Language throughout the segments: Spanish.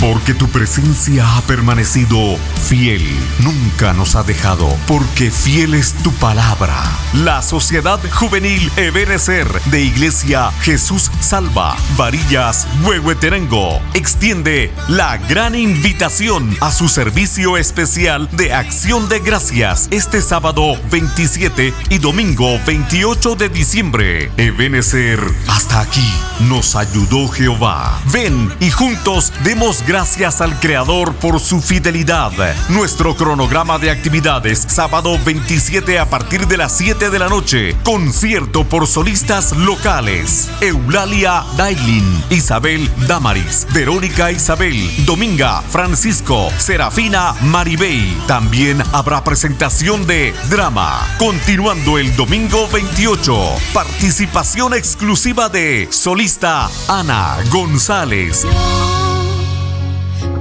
Porque tu presencia ha permanecido fiel, nunca nos ha dejado, porque fiel es tu palabra. La Sociedad Juvenil Ebenecer de Iglesia Jesús Salva, Varillas, Huehuetenango, extiende la gran invitación a su servicio especial de Acción de Gracias este sábado 27 y domingo 28 de diciembre. Ebenecer, hasta aquí nos ayudó Jehová. Ven y juntos demos gracias al Creador por su fidelidad. Nuestro cronograma de actividades: sábado 27 a partir de las 7 de la noche, concierto por solistas locales: Eulalia Dailin, Isabel Damaris, Verónica Isabel, Dominga Francisco, Serafina Maribey. También habrá presentación de drama. Continuando el domingo 28, participación exclusiva de solista Ana González.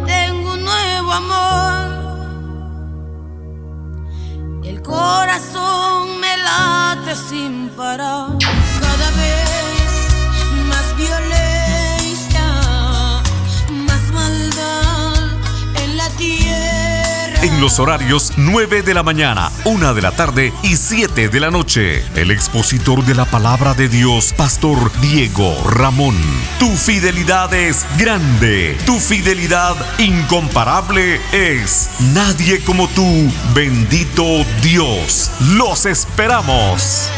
Tengo un nuevo amor, el corazón me late sin parar, cada vez más violencia, más maldad en la tierra. En los horarios 9 de la mañana, 1 de la tarde y 7 de la noche, el expositor de la palabra de Dios, Pastor Diego Ramón. Tu fidelidad es grande, tu fidelidad incomparable es. Nadie como tú, bendito Dios. Los esperamos.